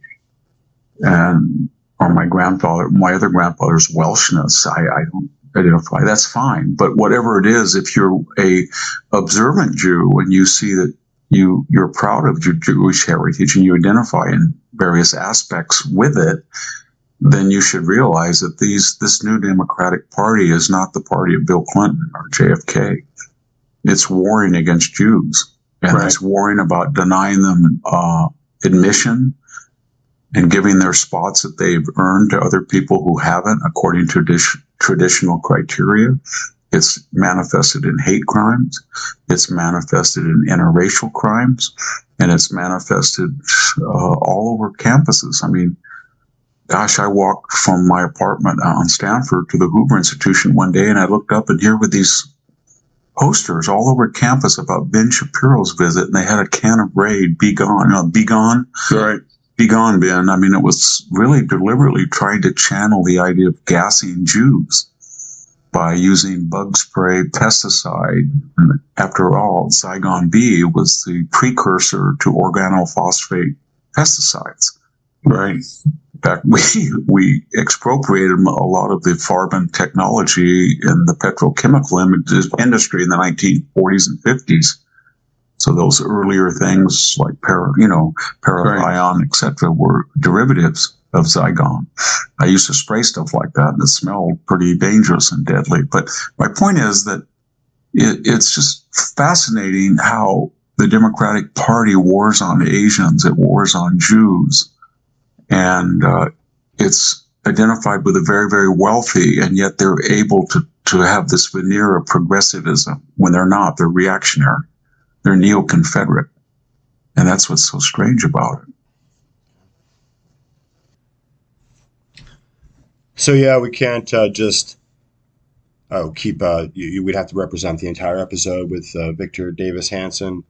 C: or my other grandfather's Welshness. I don't identify. That's fine. But whatever it is, if you're a observant Jew and you see that you're proud of your Jewish heritage and you identify in various aspects with it, then you should realize that this new Democratic Party is not the party of Bill Clinton or JFK. It's warring against Jews, and
A: Right.
C: it's warring about denying them admission and giving their spots that they've earned to other people who haven't, according to traditional criteria. It's manifested in hate crimes. It's manifested in interracial crimes, and it's manifested all over campuses. I mean, gosh, I walked from my apartment on Stanford to the Hoover Institution one day, and I looked up, and here were these posters all over campus about Ben Shapiro's visit, and they had a can of Raid, Be Gone, Be Gone.
A: Right.
C: Be gone, Ben. I mean, it was really deliberately trying to channel the idea of gassing Jews by using bug spray, pesticide. And after all, Zygon B was the precursor to organophosphate pesticides, right? In fact, we expropriated a lot of the Farben technology in the petrochemical industry in the 1940s and 50s. So those earlier things like parathion, etc., were derivatives of Zygon. I used to spray stuff like that, and it smelled pretty dangerous and deadly. But my point is that it's just fascinating how the Democratic Party wars on Asians, it wars on Jews, and it's identified with the very, very wealthy, and yet they're able to have this veneer of progressivism when they're not. They're reactionary. They're neo-Confederate. And that's what's so strange about it.
A: So yeah, we can't just keep. We'd have to represent the entire episode with Victor Davis Hanson,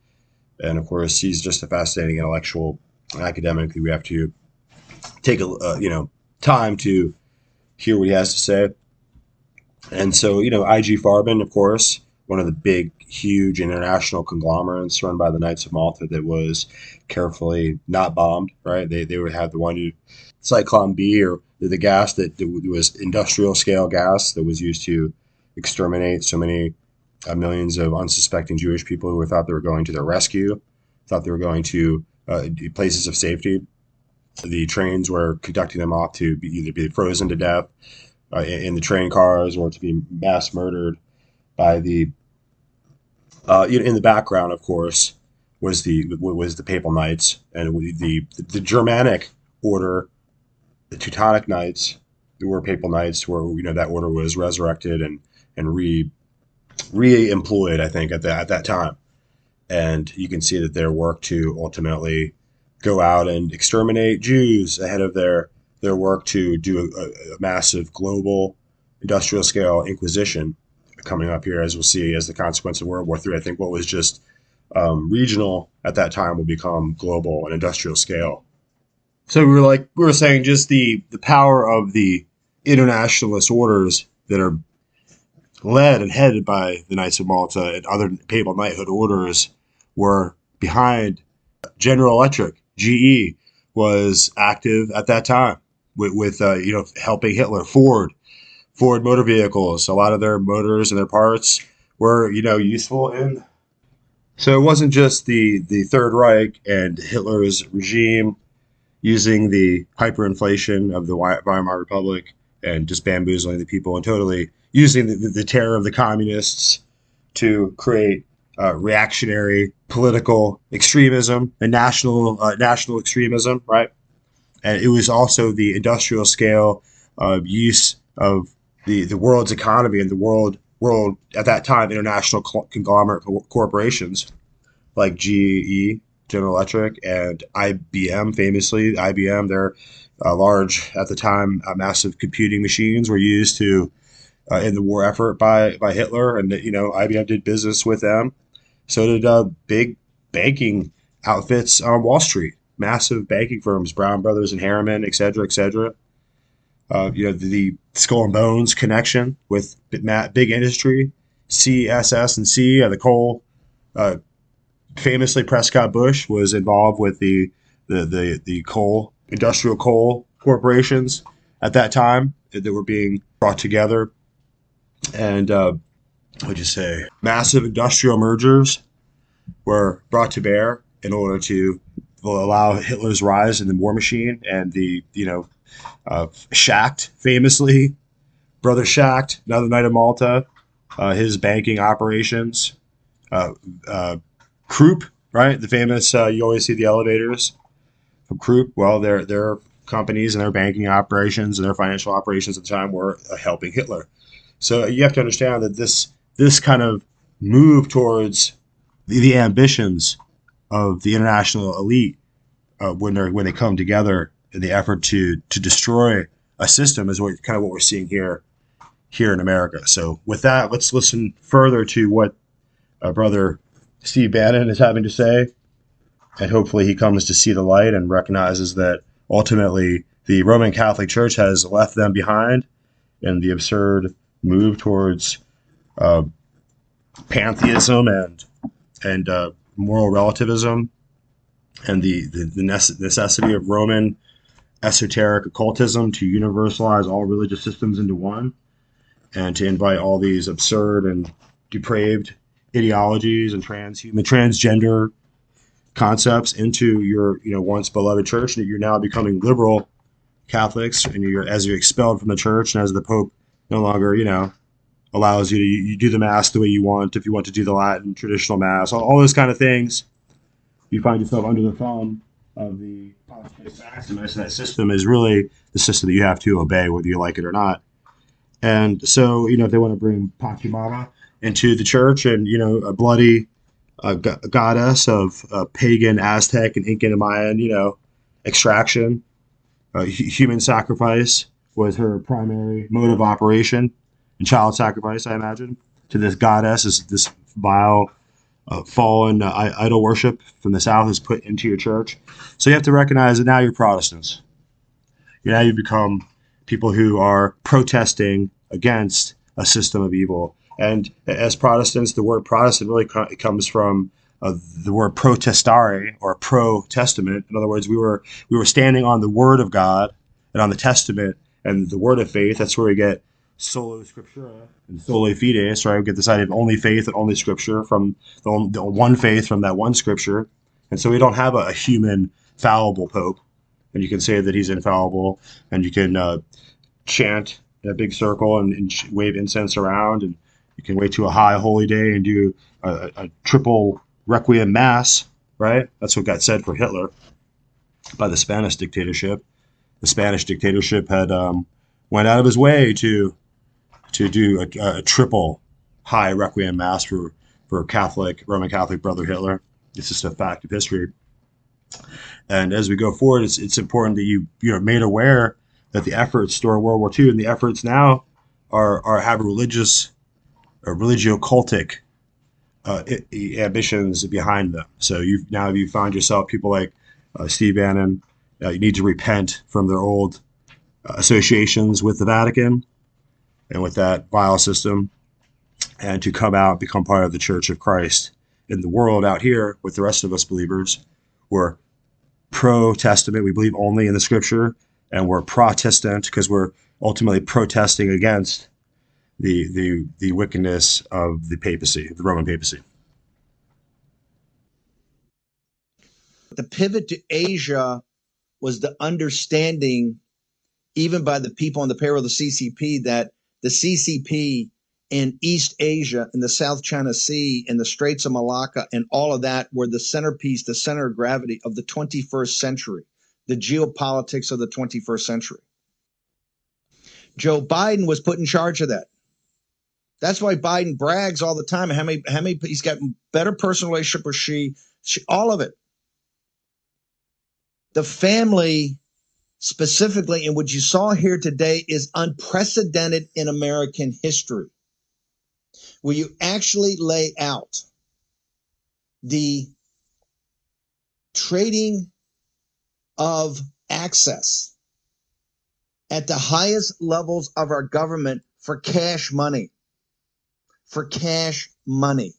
A: and of course, he's just a fascinating intellectual and academic. We have to take time to hear what he has to say. And so, IG Farben, of course, one of the big, huge international conglomerates run by the Knights of Malta that was carefully not bombed, right? They would have the one who, Cyclone B, or the gas that was industrial scale gas that was used to exterminate so many millions of unsuspecting Jewish people who thought they were going to their rescue, thought they were going to places of safety. The trains were conducting them off to either be frozen to death in the train cars or to be mass murdered by the in the background, of course, was the Papal Knights and the Germanic order, the Teutonic Knights, who were Papal Knights, where that order was resurrected and re-employed, I think, at that time. And you can see that their work to ultimately go out and exterminate Jews ahead of their work to do a massive global industrial scale inquisition coming up here, as we'll see, as the consequence of World War III. I think what was just regional at that time will become global and industrial scale. So we were saying just the power of the internationalist orders that are led and headed by the Knights of Malta and other papal knighthood orders were behind General Electric. GE was active at that time with helping Hitler. Ford motor vehicles, a lot of their motors and their parts were, useful in. So it wasn't just the Third Reich and Hitler's regime using the hyperinflation of the Weimar Republic and just bamboozling the people and totally using the terror of the communists to create reactionary political extremism and national extremism, right? And it was also the industrial scale use of the world's economy and the world at that time international conglomerate corporations like GE, General Electric, and IBM. Famously, IBM, their large at the time massive computing machines were used to in the war effort by Hitler, and IBM did business with them. So did big banking outfits on Wall Street, massive banking firms, Brown Brothers and Harriman, et cetera, et cetera. The Skull and Bones connection with big industry, CSS and C, the coal. Famously, Prescott Bush was involved with the coal, industrial coal corporations at that time that were being brought together. And what'd you say? Massive industrial mergers were brought to bear in order to allow Hitler's rise in the war machine, and the Schacht, famously, brother Schacht, another Knight of Malta, his banking operations, Krupp, right? The famous you always see the elevators from Krupp. Well, their companies and their banking operations and their financial operations at the time were helping Hitler. So you have to understand that this kind of move towards the ambitions of the international elite when they come together in the effort to destroy a system is what we're seeing here in America. So with that, let's listen further to what brother Steve Bannon is having to say, and hopefully he comes to see the light and recognizes that ultimately the Roman Catholic Church has left them behind in the absurd move towards pantheism and moral relativism, and the necessity of Roman esoteric occultism to universalize all religious systems into one, and to invite all these absurd and depraved ideologies and transgender concepts into your once beloved church, and you're now becoming liberal Catholics, and as you're expelled from the church, and as the Pope no longer allows you to you do the mass the way you want, if you want to do the Latin traditional mass, all those kind of things, you find yourself under the thumb of the Pontifex Maximus, and that system is really the system that you have to obey whether you like it or not. And so if they want to bring Pachamama into the church, and a bloody goddess of pagan Aztec and Incan and Mayan extraction, human sacrifice was her primary mode of operation, and child sacrifice, I imagine, to this goddess, is this vile fallen idol worship from the South is put into your church. So you have to recognize that now you're Protestants. Now you become people who are protesting against a system of evil. And as Protestants, the word Protestant really comes from the word protestare, or pro-testament. In other words, we were standing on the Word of God and on the Testament and the Word of faith. That's where we get solo scriptura and soli fides, right? We get this idea of only faith and only Scripture, from the one faith from that one Scripture. And so we don't have a human fallible Pope, and you can say that he's infallible, and you can chant in a big circle and wave incense around, and you can wait to a high holy day and do a triple requiem mass, right? That's what got said for Hitler by the Spanish dictatorship. The Spanish dictatorship had went out of his way to do a triple high requiem mass for Roman Catholic brother Hitler. It's just a fact of history. And as we go forward, it's important that you're made aware that the efforts during World War II and the efforts now have religio-cultic ambitions behind them. So you find yourself people like Steve Bannon. You need to repent from their old associations with the Vatican and with that vile system, and to come out, become part of the Church of Christ in the world out here with the rest of us believers. We're pro-Testament. We believe only in the Scripture, and we're Protestant because we're ultimately protesting against the wickedness of the papacy, the Roman papacy.
D: The pivot to Asia was the understanding, even by the people on the payroll of the CCP, that the CCP in East Asia, in the South China Sea, in the Straits of Malacca, and all of that were the centerpiece, the center of gravity of the 21st century, the geopolitics of the 21st century. Joe Biden was put in charge of that. That's why Biden brags all the time. How many he's got better personal relationship with she, all of it. The family specifically, and what you saw here today is unprecedented in American history, where you actually lay out the trading of access at the highest levels of our government for cash money. For cash money.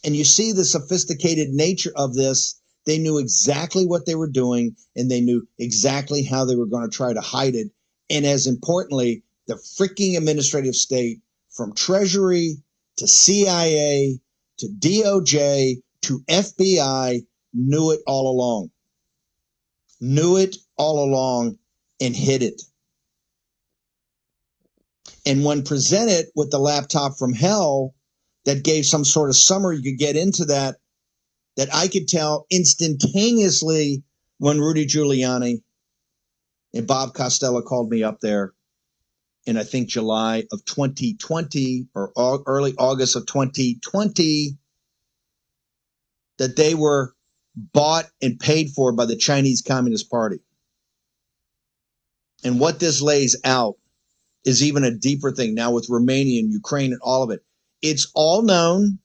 D: And you see the sophisticated nature of this. They knew exactly what they were doing, and they knew exactly how they were going to try to hide it. And as importantly, the freaking administrative state, from Treasury to CIA to DOJ to FBI, knew it all along. Knew it all along and hid it. And when presented with the laptop from hell that gave some sort of summary, you could get into that I could tell instantaneously when Rudy Giuliani and Bob Costello called me up there in, I think, July of 2020 or early August of 2020, that they were bought and paid for by the Chinese Communist Party. And what this lays out is even a deeper thing now with Romania and Ukraine and all of it. It's all known.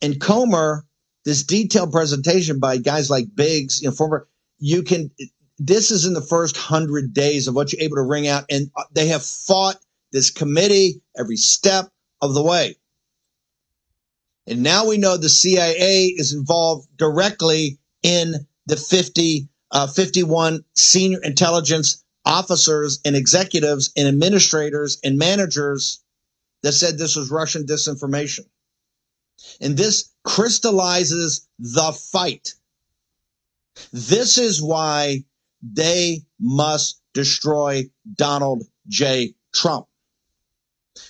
D: And Comer, this detailed presentation by guys like Biggs, this is in the first 100 days of what you're able to wring out. And they have fought this committee every step of the way. And now we know the CIA is involved directly in the 51 senior intelligence officers and executives and administrators and managers that said this was Russian disinformation. And this crystallizes the fight. This is why they must destroy Donald J. Trump.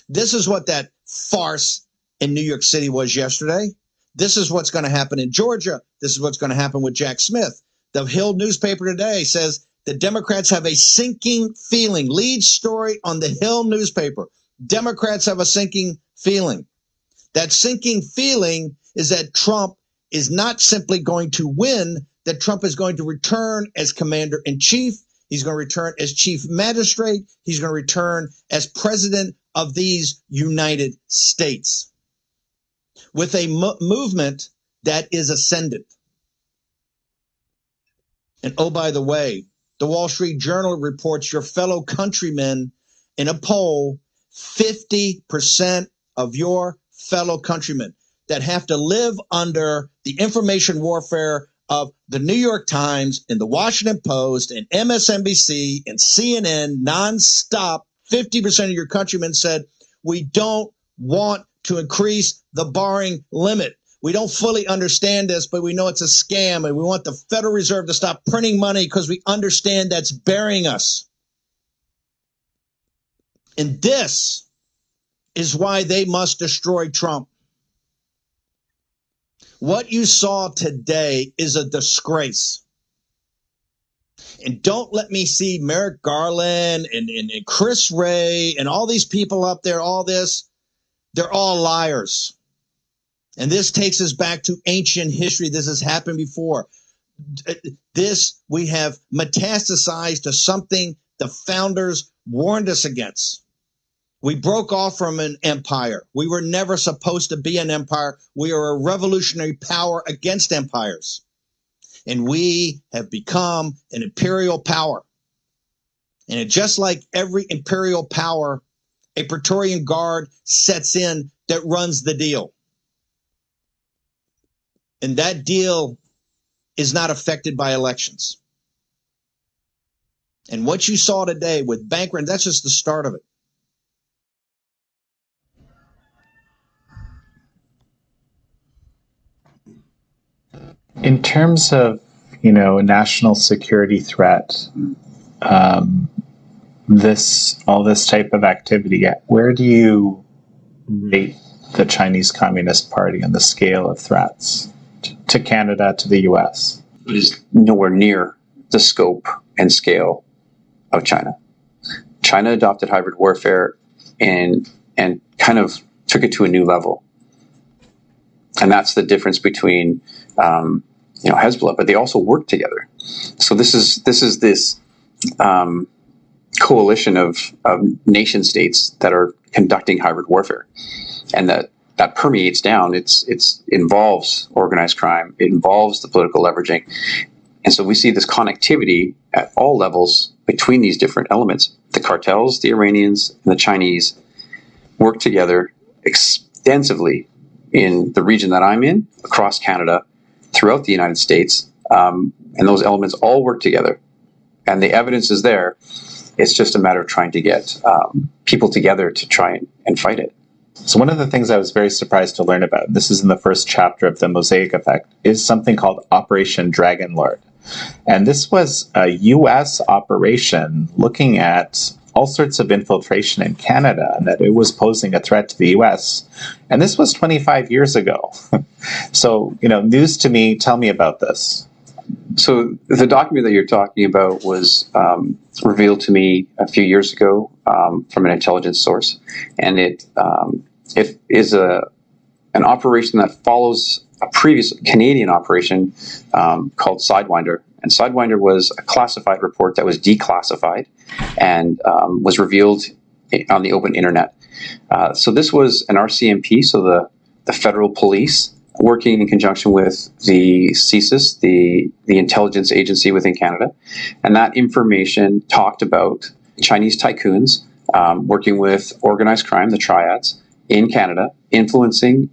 D: This is what that farce in New York City was yesterday. This is what's going to happen in Georgia. This is what's going to happen with Jack Smith. The Hill newspaper today says the Democrats have a sinking feeling. Lead story on the Hill newspaper. Democrats have a sinking feeling. That sinking feeling is that Trump is not simply going to win, that Trump is going to return as commander-in-chief. He's going to return as chief magistrate. He's going to return as president of these United States with a movement that is ascendant. And oh, by the way, the Wall Street Journal reports your fellow countrymen in a poll, 50% of your fellow countrymen that have to live under the information warfare of the New York Times and the Washington Post and MSNBC and CNN nonstop, 50% of your countrymen said, we don't want to increase the borrowing limit. We don't fully understand this, but we know it's a scam, and we want the Federal Reserve to stop printing money because we understand that's burying us. And this is why they must destroy Trump. What you saw today is a disgrace. And don't let me see Merrick Garland and Chris Wray and all these people up there, all this. They're all liars. And this takes us back to ancient history. This has happened before. This we have metastasized to something the founders warned us against. We broke off from an empire. We were never supposed to be an empire. We are a revolutionary power against empires. And we have become an imperial power. And just like every imperial power, a Praetorian Guard sets in that runs the deal. And that deal is not affected by elections. And what you saw today with bank run, that's just the start of it.
E: In terms of, a national security threat, all this type of activity, where do you rate the Chinese Communist Party on the scale of threats to Canada, to the US?
F: It is nowhere near the scope and scale of China. China adopted hybrid warfare and kind of took it to a new level. And that's the difference between Hezbollah, but they also work together. So this is this coalition of nation states that are conducting hybrid warfare, and that permeates down. It involves organized crime. It involves the political leveraging, and so we see this connectivity at all levels between these different elements. The cartels, the Iranians, and the Chinese work together extensively in the region that I'm in, across Canada, throughout the United States, and those elements all work together. And the evidence is there. It's just a matter of trying to get people together to try and fight it.
E: So one of the things I was very surprised to learn about, this is in the first chapter of The Mosaic Effect, is something called Operation Dragonlord. And this was a U.S. operation looking at all sorts of infiltration in Canada, and that it was posing a threat to the U.S. And this was 25 years ago. So, news to me. Tell me about this.
F: So the document that you're talking about was revealed to me a few years ago from an intelligence source, and it is an operation that follows a previous Canadian operation called Sidewinder. And Sidewinder was a classified report that was declassified and was revealed on the open internet. So this was an RCMP, so the federal police, working in conjunction with the CSIS, the intelligence agency within Canada. And that information talked about Chinese tycoons working with organized crime, the triads, in Canada, influencing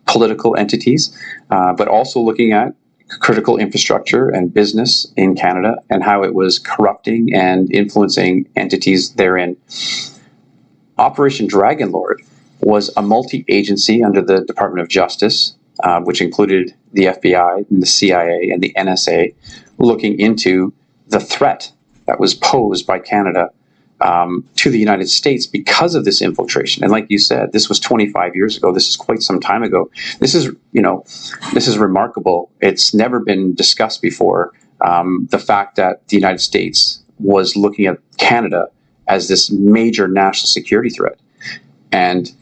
F: political entities, but also looking at critical infrastructure and business in Canada and how it was corrupting and influencing entities therein. Operation Dragonlord was a multi-agency under the Department of Justice, which included the FBI and the CIA and the NSA, looking into the threat that was posed by Canada to the United States because of this infiltration. And like you said, this was 25 years ago. This is quite some time ago. This is remarkable. It's never been discussed before. The fact that the United States was looking at Canada as this major national security threat. And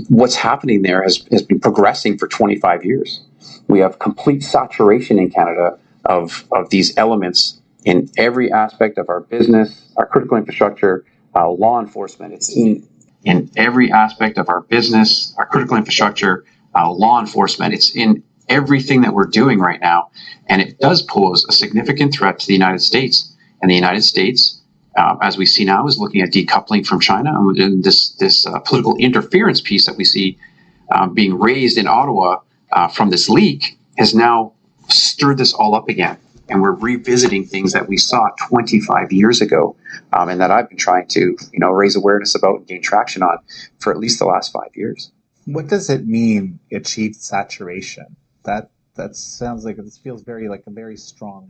F: what's happening there has been progressing for 25 years. We have complete saturation in Canada of these elements in every aspect of our business, our critical infrastructure, law enforcement. It's in every aspect of our business, our critical infrastructure, law enforcement. It's in everything that we're doing right now. And it does pose a significant threat to the United States. And the United States, as we see now, is looking at decoupling from China. And this political interference piece that we see being raised in Ottawa from this leak has now stirred this all up again. And we're revisiting things that we saw 25 years ago, and that I've been trying to, raise awareness about and gain traction on for at least the last 5 years.
E: What does it mean, achieved saturation? That sounds like, this feels very like a very strong.